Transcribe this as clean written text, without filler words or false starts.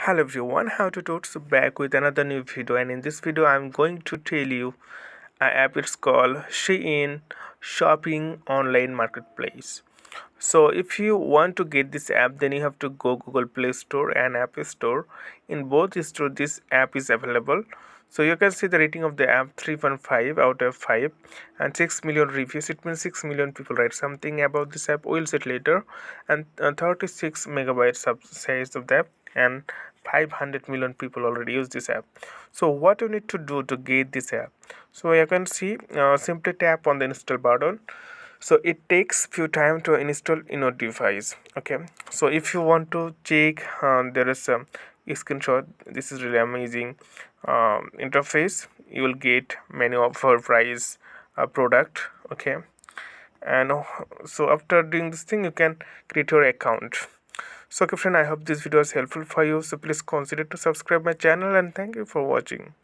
Hello everyone, how to do so back with another new video, and in this video I'm going to tell you an app. It's called Shein shopping online marketplace. So if you want to get this app, then you have to go Google Play Store and App Store. In both stores this app is available. So you can see the rating of the app 3.5 out of 5 and 6 million reviews. It means 6 million people write something about this app. We'll see it later. And 36 megabytes of size of the app, and 500 million people already use this app. So what you need to do to get this app? So you can see, simply tap on the install button. So it takes few time to install in your device. Okay, so if you want to check, there is a screenshot. This is really amazing interface. You will get many offer price product. Okay, and so after doing this thing you can create your account. So okay friend, I hope this video is helpful for you, so please consider to subscribe my channel, and thank you for watching.